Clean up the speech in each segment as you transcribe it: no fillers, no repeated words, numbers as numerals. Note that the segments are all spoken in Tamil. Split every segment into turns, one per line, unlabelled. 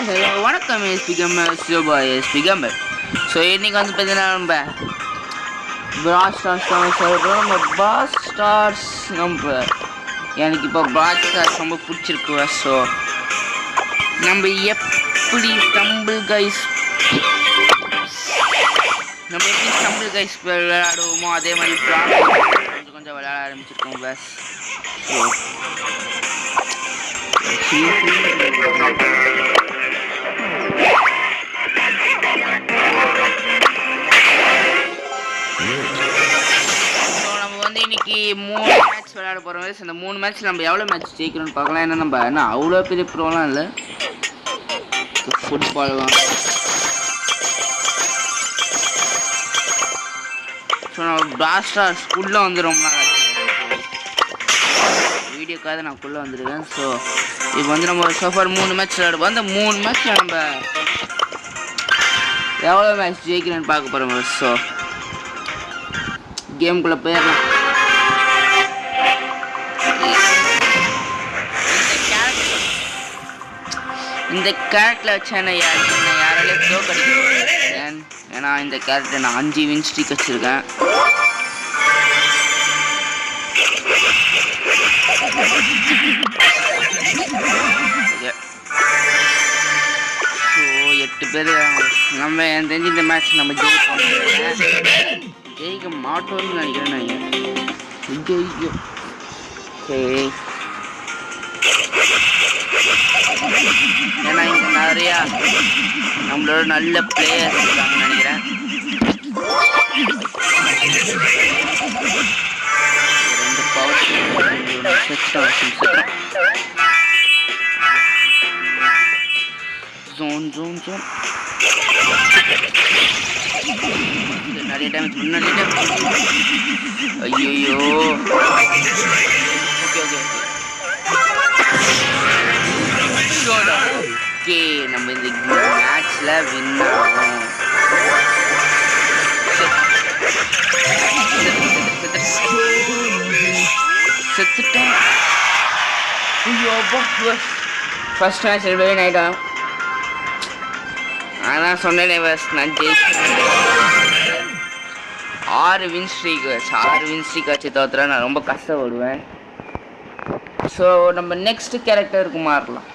hello வணக்கம் SP Kambar Sivabai SP Kambar. So இன்னைக்கு வந்து பார்த்தீங்கன்னா நம்ம பிராட் ஸ்டார்ஸ் தான் சொல்கிறோம். நம்ம பிராட் ஸ்டார்ஸ் எனக்கு இப்போ பிராட் ஸ்டார்ஸ் ரொம்ப பிடிச்சிருக்கு. ஸோ நம்ம எப்படி ஸ்டம்பிள் கைஸ் விளையாடுவோமோ அதே மாதிரி கொஞ்சம் விளையாட ஆரம்பிச்சிருக்கோம் பஸ். ஸோ நம்ம வந்து இன்னைக்கு 3 மேட்ச் விளையாட போகிறோம். அந்த 3 மேட்ச் நம்ம எவ்வளோ மேட்ச் ஜெயிக்கணும்னு பார்க்கலாம். ஏன்னா நம்ம என்ன அவ்வளோ பெரிய ப்ரோலாம் இல்லை, ஃபுட்பால் தான். ஸோ நம்ம பிளாஸ்டர் ஸ்கூலில் வந்து ரொம்ப நாள் ஆச்சு வீடியோக்காக நான் குள்ளே வந்துடுவேன். ஸோ இப்போ வந்து நம்ம சோஃபார் 3 மேட்ச் விளையாடுவோம். அந்த 3 மேட்ச்சில் நம்ம எவ்வளோ மேட்ச் ஜெயிக்கிறேன்னு பார்க்க போகிறோம். ஸோ கேம்குள்ளே போயிடலாம். இந்த கேரக்டரில் வச்சு என்ன யாராலையும் ப்ரோ கிடைக்கும். ஏன்னா இந்த கேரக்டர் நான் 5 வின் ஸ்ட்ரீக் வச்சுருக்கேன். ஸோ 8 பேர் நம்ம எனக்கு தெரிஞ்சு இந்த மேட்ச் நம்ம ஜெயிக்க மாட்டோம்னு நினைக்கிறேன். நான் சரி, ஏன்னா இங்கே நிறையா நம்மளோட நல்ல பிளேயர்ஸ் இருக்காங்கன்னு நினைக்கிறேன். ரெண்டு பவர் ஜோன் நிறைய டைம் ஐயோ. ஓகே நம்ம இந்த மேட்ச்ல வின் ஆகும். செத்துட்டேன். ஃபர்ஸ்ட் மேட்ச் வின் ஆகிட்டோம். அதான் சொன்னேனே பஸ், நான் ஜெயிச்சேன். 6 வின் ஸ்ட்ரீக் வச்சு தோத்துறா நான் ரொம்ப கஷ்டப்படுவேன். ஸோ நம்ம நெக்ஸ்ட் கேரக்டருக்கு மாறலாம்.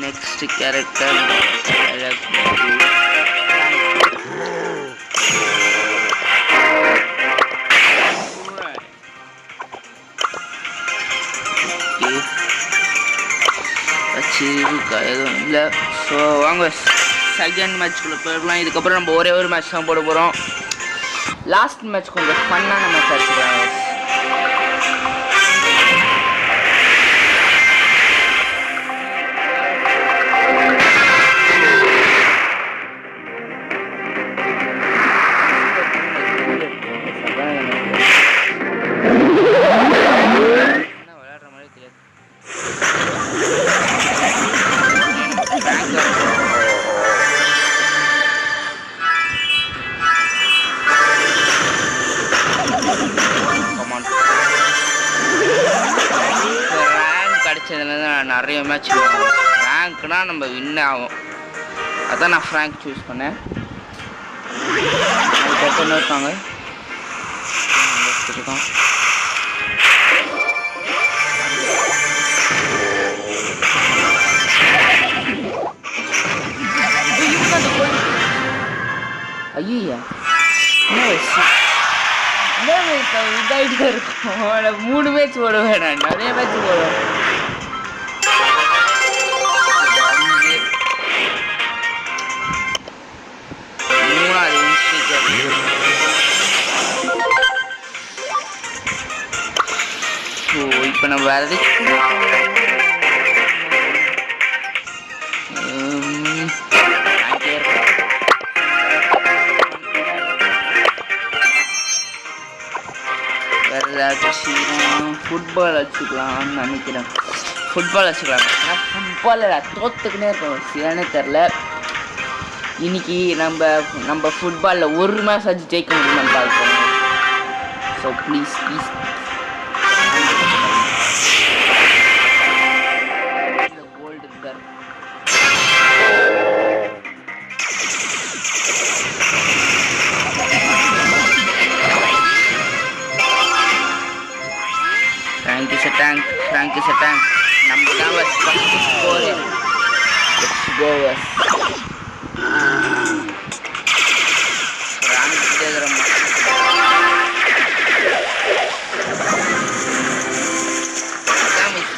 நெக்ஸ்ட் கேரக்டர் எதுவும் இல்லை. ஸோ வாங்க செகண்ட் மேட்ச்குள்ளே போயிடலாம். இதுக்கப்புறம் நம்ம ஒரே ஒரு மேட்ச் தான் போட போகிறோம். லாஸ்ட் மேட்ச் கொஞ்சம் ஃபன்னான மேட்ச் ஆச்சுக்கலாம். நிறைய மேட்ச் ஃப்ராங்க்னா நம்ம வின் ஆகும். அதான் நான் ஃப்ராங்க் சூஸ் பண்ணேன். அதுக்கப்புறம் இருக்காங்க ஐயா இதாகிட்டே இருக்கும். 3 மேட்ச் போடுவேன், நான் நிறைய மேட்ச் போடுவேன். இப்போ நம்ம வேறு ஏதாச்சும் ஃபுட்பால் வச்சுக்கலாம்னு நினைக்கிறேன். ஃபுட்பால் வச்சுக்கலாம். ஆனால் ஃபுட்பாலில் தோத்துக்குன்னே இருக்கும், ஏன்னே தெரில. இன்னைக்கு நம்ம ஃபுட்பாலில் ஒரு மேட்ச் ஆச்சு ஜெயிக்க முடியுமான்னு பார்க்கணும். ஸோ ப்ளீஸ் கோல்டு கர் Frank is a tank. Number one first score. Let's go. Frank is a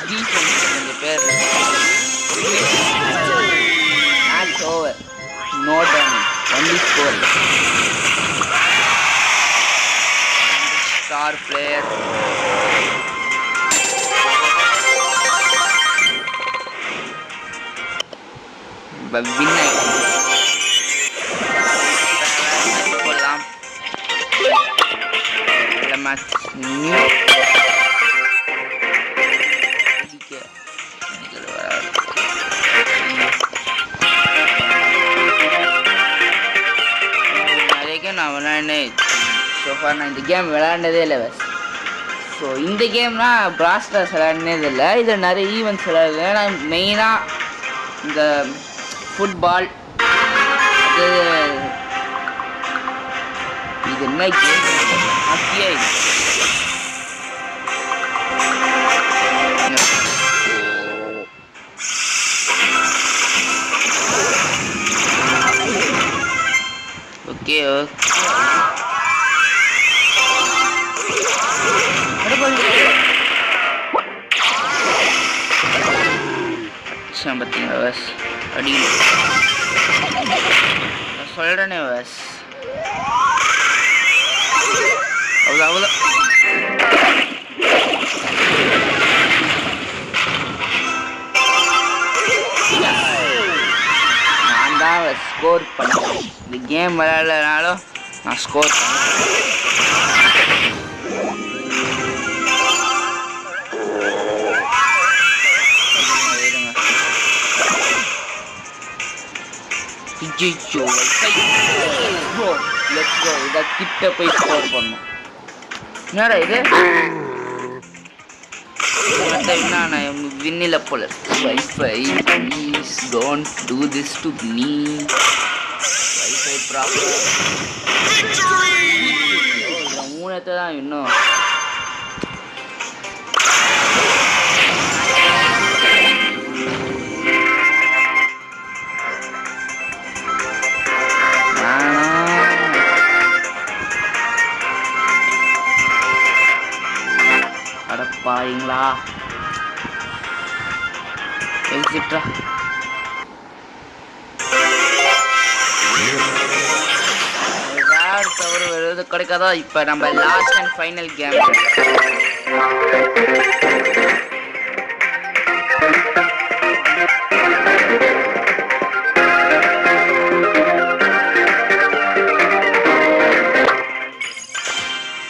defense in the pair. Match over. No damage. Only score. Star player. But win போலாம். நல்ல மேட்ச். நான் விளையாண்டேன். சோஃபார் நான் இந்த கேம் விளையாண்டதே இல்லை பஸ். ஸோ இந்த கேம்னா பிராஸ்டர்ஸ் விளையாடினது இல்லை. இதில் நிறைய ஈவெண்ட்ஸ் விளையாடுது. ஏன்னா மெயினாக இந்த ஃபுட்பால் இது என்ன கேம் ஹாக்கியா ஓகே பார்த்தீங்களா பஸ் அடி சொல்கிறேனே பஸ் அவ்வளோ நான் தான் ஸ்கோர் பண்ணேன். இந்த கேம் விளையாடனாலும் நான் ஸ்கோர் பண்ணேன். Let's go. இதை கிட்ட போய் ஸ்கோர் பண்ணணும். என்னடா இது நான் வின்னில போல. Wifi please don't do this to me. Wifi problem. மூணத்தை தான் இன்னும் பாருங்களா. எக்ஸிட்ரா வேறு தவிர வருது கிடைக்காதா. இப்போ நம்ம லாஸ்ட் அண்ட் ஃபைனல் கேம்.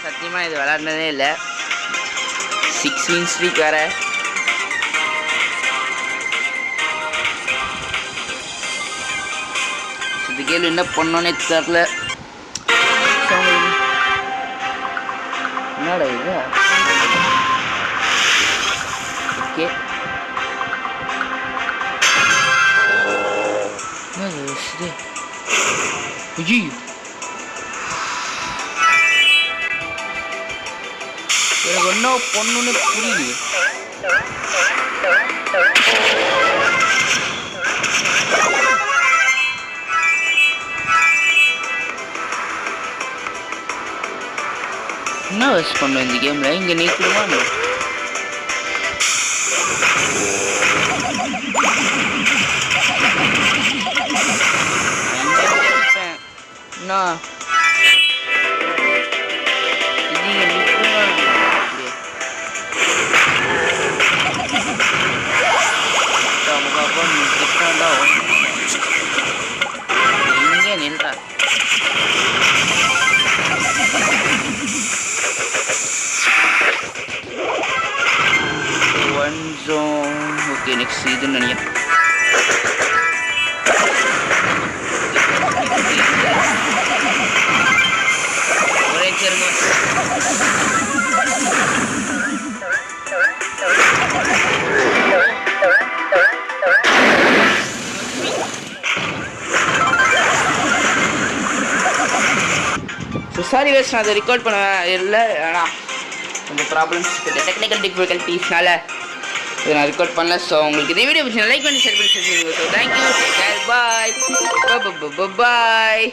சத்தியமாக இது விளையாடுனதே இல்லை. 6 win streak வேற. இந்த கேள்வி என்ன பண்ணோன்னே தெரியல. என்னடா இது? ஓகே எனக்கு என்ன பொண்ணுன்னு புரியல. என்ன வேஸ்ட் பண்ணுவேன் இந்த கேம்ல. இங்க நீக்கணுமா என்ன இங்கே நின்றா. ஒரே சேருங்க. ஸோ சாரி வேஸ்ட், நான் அதை ரெக்கார்ட் பண்ண இல்லை, ஆனால் கொஞ்சம் ப்ராப்ளம்ஸ் டெக்னிக்கல் டிஃபிகல்ட்டிஸ்னால இதை நான் ரெக்கார்ட் பண்ணல. ஸோ உங்களுக்கு இந்த வீடியோ பிடிச்சி லைக் பண்ணி ஷேர் பண்ணி ஸோ தேங்க்யூ, பாய் பாய்.